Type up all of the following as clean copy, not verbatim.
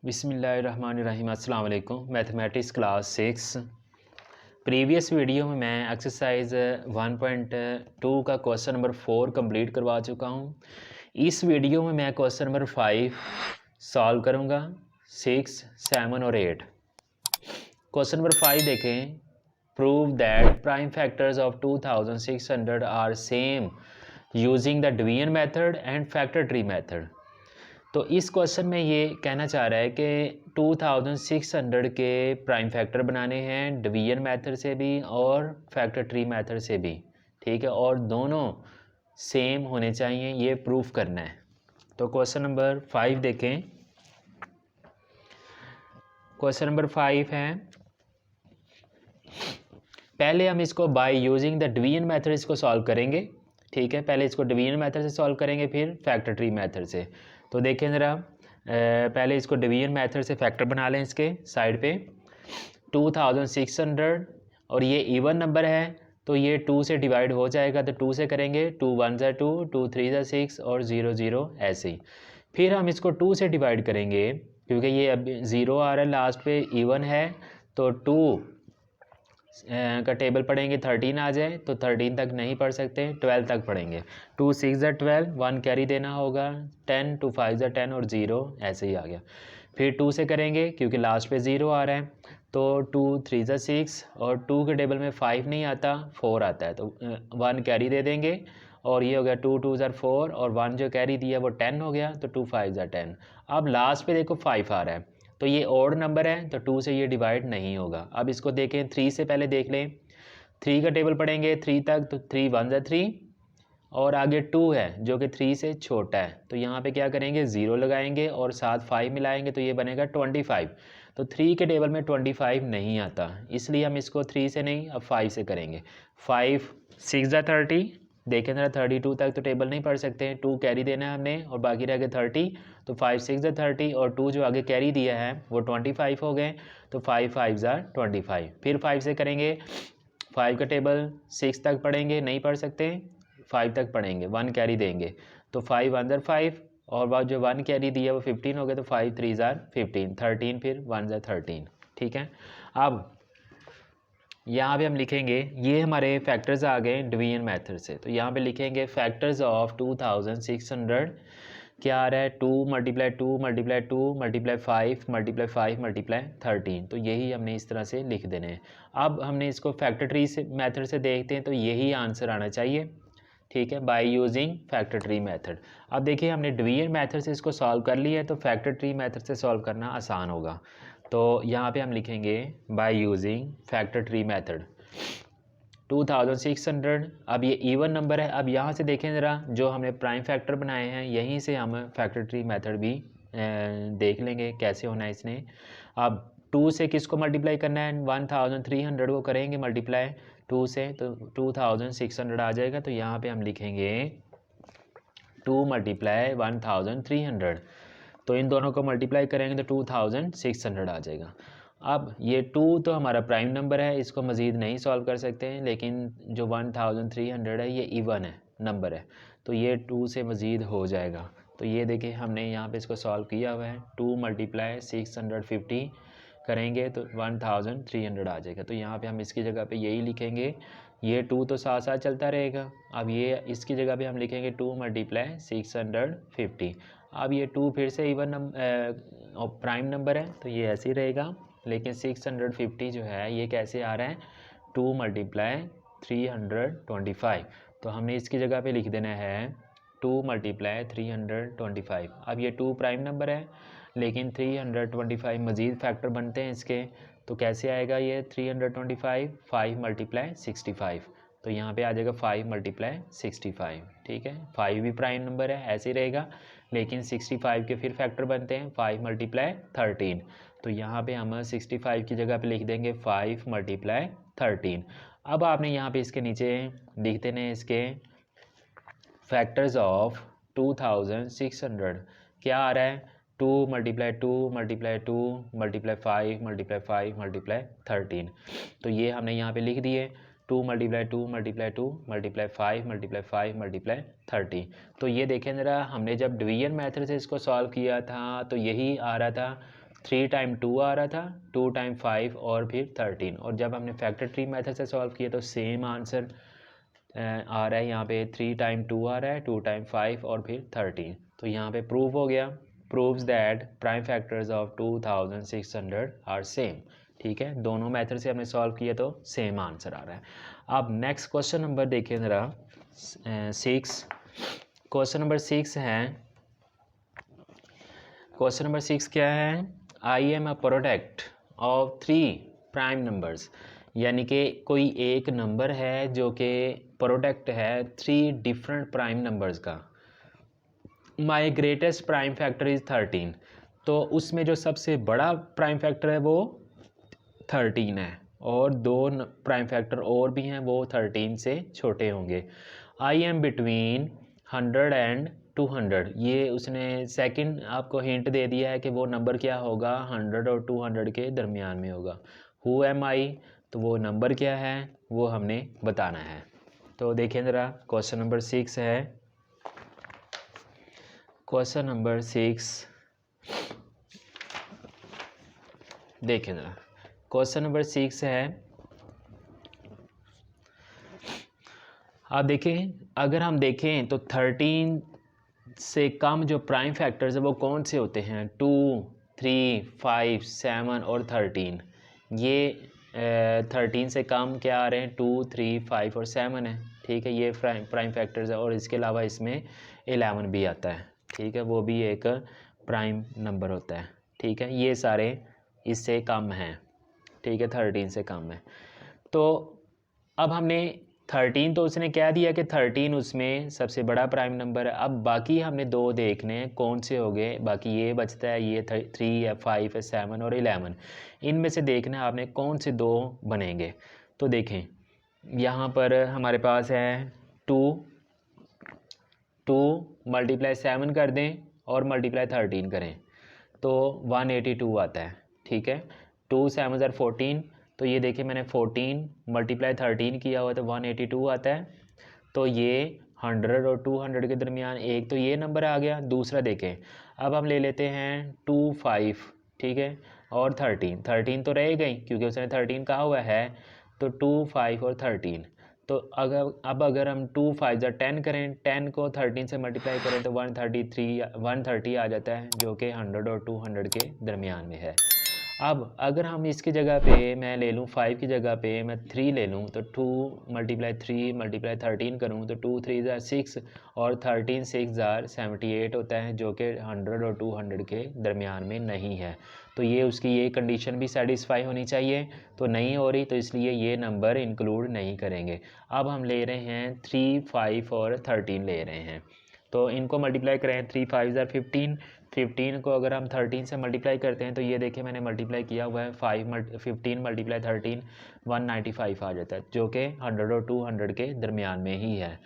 बिस्मिल्लाहिर्रहमानिर्रहीम। अस्सलाम वालेकुम। मैथमेटिक्स क्लास 6 प्रीवियस वीडियो में मैं एक्सरसाइज 1.2 का क्वेश्चन नंबर 4 कंप्लीट करवा चुका हूँ। इस वीडियो में मैं क्वेश्चन नंबर 5 सॉल्व करूँगा, 6, 7 और 8। क्वेश्चन नंबर 5 देखें। Prove that prime factors of 2600 are same using the division method and factor tree method. तो इस क्वेश्चन में ये कहना चाह रहा है कि 2600 के प्राइम फैक्टर बनाने हैं डिवीजन मेथड से भी और फैक्टर ट्री मेथड से भी, ठीक है, और दोनों सेम होने चाहिए, ये प्रूफ करना है। तो क्वेश्चन नंबर 5 देखें। क्वेश्चन नंबर 5 है, पहले हम इसको by using the division method इसको सॉल्व करेंगे, ठीक है। पहले इसको डिवीजन मेथड से सॉल्व करेंगे, फिर फैक्टर ट्री मेथड से। तो देखें ज़रा, पहले इसको डिवीजन मेथड से फैक्टर बना लें। इसके साइड पे 2600 और ये इवन नंबर है तो ये 2 से डिवाइड हो जाएगा, तो 2 से करेंगे। 2 1 ज़ा 2, 2 3 ज़ा 6 और 0 0 ऐसे ही। फिर हम इसको 2 से डिवाइड करेंगे क्योंकि ये अब 0 आ रहा है लास्ट पे, इवन है, तो 2 का टेबल पढ़ेंगे 13 आ जाए तो 13 तक नहीं पढ़ सकते, 12 तक पढ़ेंगे। 2 6 ज़ा 12, 1 कैरी देना होगा, 10 2 5 ज़ा 10 और 0 ऐसे ही आ गया। फिर 2 से करेंगे क्योंकि लास्ट पे 0 आ रहा है, तो 2 3 ज़ा 6 और 2 के टेबल में 5 नहीं आता, 4 आता है, तो 1 कैरी दे देंगे और ये हो गया 2 2 ज़ा 4 और 1 जो कैरी दिया वो 10 हो गया, तो 2 5 ज़ा 10। अब लास्ट पे देखो 5 आ रहा है तो ये ऑड नंबर है, तो 2 से ये डिवाइड नहीं होगा। अब इसको देखें, 3 से पहले देख लें। 3 का टेबल पढ़ेंगे 3 तक, तो 3 1 ज़ा 3 और आगे 2 है जो कि 3 से छोटा है, तो यहाँ पे क्या करेंगे, 0 लगाएंगे और साथ 5 मिलाएंगे तो ये बनेगा 25। तो 3 के टेबल में 25 नहीं आता, इसलिए हम इसको 3 से नहीं अब 5 से करेंगे। 5 6 ज़ा 30, देखें ज़रा 32 तक तो टेबल नहीं पढ़ सकते हैं, 2 कैरी देना है हमने और बाकी रह गए 30, तो 5 6 ज़ा 30 और 2 जो आगे कैरी दिया है वो 25 हो गए, तो 5 5 ज़ा 25। फिर 5 से करेंगे, 5 का टेबल 6 तक पढ़ेंगे, नहीं पढ़ सकते, 5 तक पढ़ेंगे, 1 कैरी देंगे, तो 5 1 ज़ा 5 और बाद जो 1 कैरी दिया वो 15 हो गया, तो 5 3 ज़ा 15, 13 फिर 1 ज़ा 13, ठीक है। अब यहाँ पे हम लिखेंगे, ये हमारे फैक्टर्स आ गए डिवीजन मेथड से, तो यहाँ पे लिखेंगे फैक्टर्स ऑफ 2600 क्या आ रहा है, 2 multiply 2 multiply 2 multiply 5 multiply 5 multiply 13, तो यही हमने इस तरह से लिख देने हैं। अब हमने इसको फैक्टर ट्री से मेथड से देखते हैं, तो यही आंसर आना चाहिए, ठीक है, by using factor tree method. अब देखिए हमने डिवीजन मेथड से इसको सॉल्व कर लिया है, तो फैक्टर ट्री मेथड से सॉल्व करना आसान होगा। तो यहाँ पे हम लिखेंगे by using factor tree method 2600। अब ये इवन नंबर है, अब यहाँ से देखें ज़रा, जो हमने प्राइम फैक्टर बनाए हैं यहीं से हम फैक्टर ट्री मेथड भी देख लेंगे कैसे होना है इसने। अब 2 से किसको मल्टीप्लाई करना है, 1300 को करेंगे मल्टीप्लाई 2 से, तो 2600 आ जाएगा, तो यहाँ पे हम लिखेंगे 2 मल्टीप्लाई 1300, तो इन दोनों को मल्टीप्लाई करेंगे तो 2600 आ जाएगा। अब ये 2 तो हमारा प्राइम नंबर है, इसको मज़ीद नहीं सॉल्व कर सकते हैं, लेकिन जो 1300 है ये इवन है नंबर है, तो ये 2 से मज़ीद हो जाएगा। तो ये देखिए हमने यहाँ पे इसको सॉल्व किया हुआ है, 2 मल्टीप्लाई 650 करेंगे तो 1300 आ जाएगा, तो यहाँ पे हम इसकी जगह पे यही लिखेंगे, ये 2 तो साथ साथ चलता रहेगा। अब ये इसकी जगह पे हम लिखेंगे 2 मल्टीप्लाई 650। अब ये 2 फिर से इवन प्राइम नंबर है तो ये ऐसे ही रहेगा, लेकिन 650 जो है ये कैसे आ रहा है, 2 मल्टीप्लाई 325, तो हमने इसकी जगह पे लिख देना है 2 मल्टीप्लाई 325। अब ये 2 प्राइम नंबर है लेकिन 325 मज़ीद फैक्टर बनते हैं इसके, तो कैसे आएगा ये 325, 5 मल्टीप्लाई 65, तो यहाँ पे आ जाएगा 5 मल्टीप्लाई 65, ठीक है। 5 भी प्राइम नंबर है, ऐसे ही रहेगा, लेकिन 65 के फिर फैक्टर बनते हैं 5 मल्टीप्लाई 13, तो यहाँ पे हम 65 की जगह पे लिख देंगे 5 मल्टीप्लाई 13। अब आपने यहाँ पे इसके नीचे लिख देने इसके फैक्टर्स ऑफ 2600, क्या आ रहा है, 2 multiply 2 multiply 2 multiply 5 multiply 5 multiply 13, तो ये हमने यहाँ पे लिख दिए 2 multiply 2 multiply 2 multiply 5 multiply 5 multiply 30। तो ये देखें ज़रा, हमने जब डिवीजन मेथड से इसको सॉल्व किया था तो यही आ रहा था 3 टाइम 2 आ रहा था, 2 टाइम 5 और फिर 13, और जब हमने फैक्टर ट्री मेथड से सॉल्व किया तो सेम आंसर आ रहा है यहाँ पे। 3 टाइम 2 आ रहा है, 2 टाइम 5 और फिर 13। तो यहाँ पे प्रूव हो गया, proves that prime factors of 2600 are same. ठीक है, दोनों मेथड से हमने सॉल्व किया तो सेम आंसर आ रहा है। अब नेक्स्ट क्वेश्चन नंबर देखिए ज़रा 6। क्वेश्चन नंबर 6 है, क्वेश्चन नंबर 6 क्या है, I am a product of 3 prime numbers, यानी कि कोई एक नंबर है जो कि प्रोडक्ट है 3 डिफरेंट प्राइम नंबर्स का। माई ग्रेटेस्ट प्राइम फैक्टर इज़ 13, तो उसमें जो सबसे बड़ा प्राइम फैक्टर है वो 13 है, और दो प्राइम फैक्टर और भी हैं वो 13 से छोटे होंगे। आई एम बिटवीन 100 एंड 200, ये उसने सेकंड आपको हिंट दे दिया है कि वो नंबर क्या होगा, 100 और 200 के दरमियान में होगा। हु एम आई, तो वो नंबर क्या है वो हमने बताना है। तो देखें ज़रा क्वेश्चन नंबर 6 है, क्वेश्चन नंबर 6 देखें ज़रा, क्वेश्चन नंबर 6 है, आप देखें, अगर हम देखें तो 13 से कम जो प्राइम फैक्टर्स है वो कौन से होते हैं, 2, 3, 5, 7 और 13। ये 13 से कम क्या आ रहे हैं, 2, 3, 5 और 7 है। ठीक है, ये प्राइम फैक्टर्स है, और इसके अलावा इसमें 11 भी आता है। ठीक है, वो भी एक प्राइम नंबर होता है। ठीक है, ये सारे इससे कम हैं। ठीक है, 13 से कम है। तो अब हमने 13 तो उसने क्या दिया कि 13 उसमें सबसे बड़ा प्राइम नंबर है। अब बाकी हमने दो देखने हैं कौन से हो गए, बाकी ये बचता है, ये 3 है, 5 है, 7 और 11। इनमें से देखना है आपने कौन से दो बनेंगे। तो देखें यहाँ पर हमारे पास है 2 मल्टीप्लाई 7 कर दें और मल्टीप्लाई 13 करें तो 182 आता है। ठीक है, 2 7 14, तो ये देखिए मैंने 14 मल्टीप्लाई 13 किया हुआ तो 182 आता है। तो ये 100 और 200 के दरमियान एक तो ये नंबर आ गया। दूसरा देखें, अब हम ले लेते हैं 2, 5, ठीक है, और 13 तो रह गई क्योंकि उसने 13 कहा हुआ है। तो 2, 5 और 13, तो अगर हम 2 5 10 करें, 10 को 13 से मल्टीप्लाई करें तो 130 आ जाता है, जो कि 100 और 200 के दरमियान में है। अब अगर हम इसकी जगह पे मैं ले लूँ 5 की जगह पे मैं 3 ले लूँ, तो 2 मल्टीप्लाई 3 मल्टीप्लाई 13 करूँ तो 2 3 ज़ार 6 और 13 6 ज़ार 78 होता है, जो कि 100 और 200 के दरमियान में नहीं है। तो ये उसकी ये कंडीशन भी सेटिस्फाई होनी चाहिए, तो नहीं हो रही, तो इसलिए ये नंबर इंक्लूड नहीं करेंगे। अब हम ले रहे हैं 3, 5 और 13 ले रहे हैं, तो इनको मल्टीप्लाई करें, 3 5 ज़ार 15, 15 को अगर हम 13 से मल्टीप्लाई करते हैं तो ये देखिए मैंने मल्टीप्लाई किया हुआ है, 15 मल्टीप्लाई 13 195 आ जाता है, जो कि 100 और 200 के दरमियान में ही है।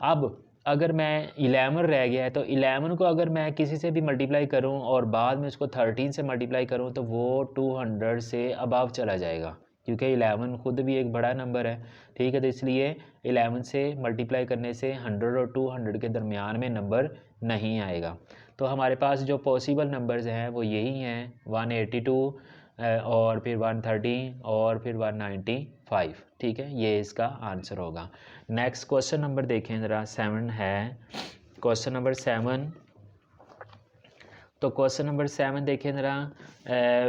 अब अगर मैं 11 रह गया है तो 11 को अगर मैं किसी से भी मल्टीप्लाई करूं और बाद में उसको 13 से मल्टीप्लाई करूं तो वो 200 से अबव चला जाएगा, क्योंकि 11 खुद भी एक बड़ा नंबर है। ठीक है, तो इसलिए 11 से मल्टीप्लाई करने से 100 और 200 के दरमियान में नंबर नहीं आएगा। तो हमारे पास जो पॉसिबल नंबर्स हैं वो यही हैं, 182 और फिर 130 और फिर 195। ठीक है, ये इसका आंसर होगा। नेक्स्ट क्वेश्चन नंबर देखें ज़रा, 7 है, क्वेश्चन नंबर 7। तो क्वेश्चन नंबर 7 देखें ज़रा,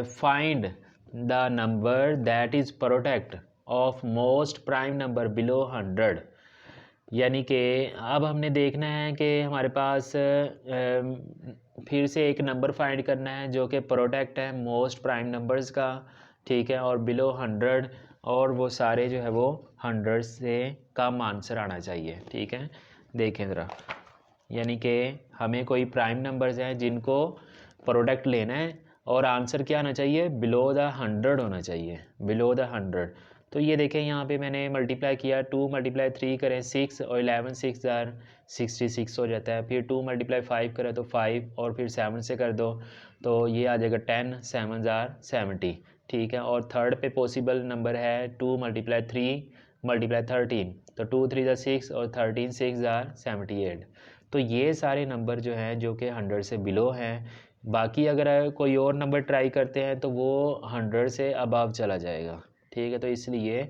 find the number that is product of most prime number below 100। यानी कि अब हमने देखना है कि हमारे पास फिर से एक नंबर फाइंड करना है जो कि प्रोडक्ट है मोस्ट प्राइम नंबर्स का। ठीक है, और बिलो 100, और वो सारे जो है वो 100 से कम आंसर आना चाहिए। ठीक है, देखें ज़रा, यानी कि हमें कोई प्राइम नंबर्स हैं जिनको प्रोडक्ट लेना है और आंसर क्या आना चाहिए, बिलो द 100 होना चाहिए, बिलो द 100। तो ये देखें यहाँ पे मैंने मल्टीप्लाई किया, 2 मल्टीप्लाई 3 करें 6 और 11 6 ज़ार 66 हो जाता है। फिर 2 मल्टीप्लाई 5 करें तो 5 और फिर 7 से कर दो तो ये आ जाएगा 10 7 ज़ार 70। ठीक है, और थर्ड पे पॉसिबल नंबर है 2 मल्टीप्लाई 3 मल्टीप्लाई 13, तो 2 3 ज़ार 6 और 13 6 ज़ार 78। तो ये सारे नंबर जो हैं जो कि 100 से बिलो हैं, बाकी अगर कोई और नंबर ट्राई करते हैं तो वो 100 से अबव चला जाएगा, ठीक है। तो इसलिए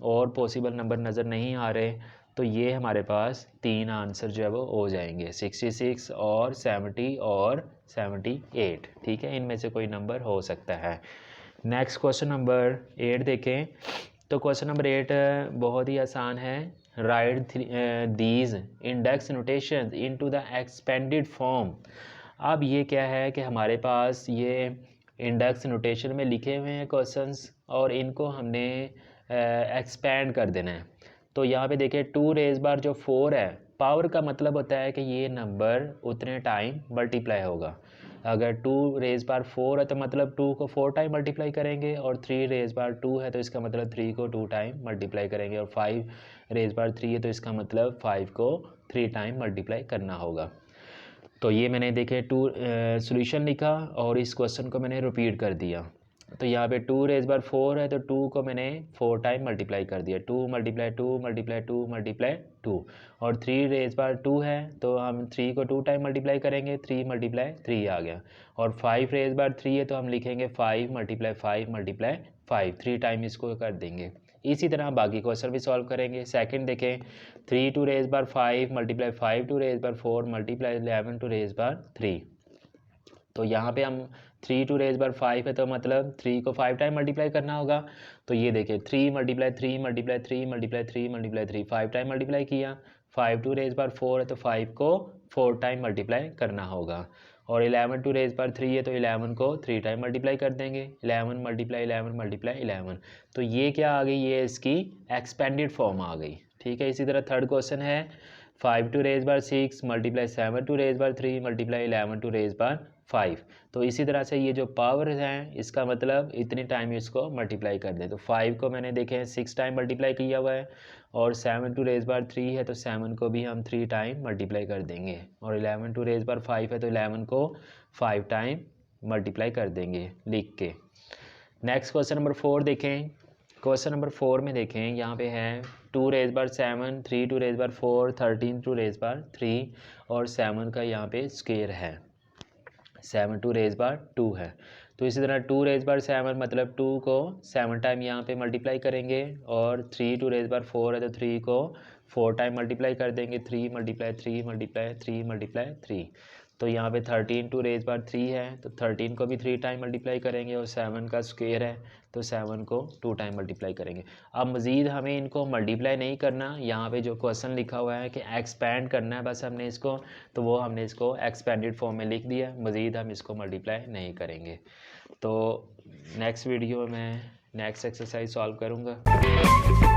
और पॉसिबल नंबर नज़र नहीं आ रहे, तो ये हमारे पास 3 आंसर जो है वो हो जाएंगे, 66 और 70 और 78, ठीक है। इनमें से कोई नंबर हो सकता है। नेक्स्ट क्वेश्चन नंबर 8 देखें। तो क्वेश्चन नंबर 8 बहुत ही आसान है। Right these index notation into the expanded form. अब ये क्या है कि हमारे पास ये इंडेक्स नोटेशन में लिखे हुए हैं क्वेश्चंस और इनको हमने एक्सपेंड कर देना है। तो यहाँ पे देखिए 2 रेज बार जो 4 है, पावर का मतलब होता है कि ये नंबर उतने टाइम मल्टीप्लाई होगा। अगर 2 रेज बार 4 है तो मतलब 2 को 4 टाइम मल्टीप्लाई करेंगे, और 3 रेज बार 2 है तो इसका मतलब 3 को 2 टाइम मल्टीप्लाई करेंगे, और 5 रेज बार 3 है तो इसका मतलब 5 को 3 टाइम मल्टीप्लाई करना होगा। तो ये मैंने देखे 2 सॉल्यूशन लिखा और इस क्वेश्चन को मैंने रिपीट कर दिया। तो यहाँ पे 2 रेज बार 4 है तो 2 को मैंने 4 टाइम मल्टीप्लाई कर दिया, 2 मल्टीप्लाई 2 मल्टीप्लाई 2 मल्टीप्लाई 2। और 3 रेज बार 2 है तो हम 3 को 2 टाइम मल्टीप्लाई करेंगे, 3 मल्टीप्लाई 3 आ गया। और 5 रेज बार 3 है तो हम लिखेंगे 5 मल्टीप्लाई 5 मल्टीप्लाई 5, 3 टाइम इसको कर देंगे। इसी तरह बाकी क्वेश्चन भी सॉल्व करेंगे। सेकंड देखें, 3 टू रेज बार 5 मल्टीप्लाई 5 टू रेज बार 4 मल्टीप्लाई 11 टू रेज बार 3। तो यहाँ पे हम 3 टू रेज बार 5 है तो मतलब 3 को 5 टाइम मल्टीप्लाई करना होगा। तो ये देखिए 3 multiply 3 multiply 3 multiply 3 multiply 3, 5 time multiply किया। 5 टू रेज बार 4 है तो 5 को 4 टाइम मल्टीप्लाई करना होगा। और 11 टू रेज बार 3 है तो 11 को 3 टाइम मल्टीप्लाई कर देंगे, 11 मल्टीप्लाई 11 मल्टीप्लाई 11। तो ये क्या आ गई, ये इसकी एक्सपेंडेड फॉर्म आ गई, ठीक है। इसी तरह थर्ड क्वेश्चन है 5 टू रेज बार 6 मल्टीप्लाई 7 टू रेज बार 3 मल्टीप्लाई 11 टू रेज बार 5। तो इसी तरह से ये जो पावर हैं इसका मतलब इतनी टाइम इसको मल्टीप्लाई कर दे। तो 5 को मैंने देखें 6 टाइम मल्टीप्लाई किया हुआ है, और 7 टू रेज बार 3 है तो 7 को भी हम 3 टाइम मल्टीप्लाई कर देंगे, और 11 टू रेज बार 5 है तो 11 को 5 टाइम मल्टीप्लाई कर देंगे लिख के। नेक्स्ट क्वेश्चन नंबर 4 देखें। क्वेश्चन नंबर 4 में देखें, यहाँ पे है 2 रेज बार 7, 3 टू रेज बार 4, 13 टू रेज बार 3, और 7 का यहाँ पे स्क्वायर है, 7 टू रेज बार 2 है। तो इसी तरह 2 रेज बार 7 मतलब 2 को 7 टाइम यहाँ पे मल्टीप्लाई करेंगे, और 3 टू रेज बार 4 है तो 3 को 4 टाइम मल्टीप्लाई कर देंगे, 3 मल्टीप्लाई 3 मल्टीप्लाई 3 मल्टीप्लाई 3। तो यहाँ पे 13 टू रेज बार 3 है तो 13 को भी 3 टाइम मल्टीप्लाई करेंगे, और 7 का स्क्वायर है तो 7 को 2 टाइम मल्टीप्लाई करेंगे। अब मज़ीद हमें इनको मल्टीप्लाई नहीं करना, यहाँ पे जो क्वेश्चन लिखा हुआ है कि एक्सपेंड करना है बस हमने इसको, तो वो हमने इसको एक्सपेंडेड फॉर्म में लिख दिया, मज़ीद हम इसको मल्टीप्लाई नहीं करेंगे। तो नेक्स्ट वीडियो में नेक्स्ट एक्सरसाइज सॉल्व करूँगा।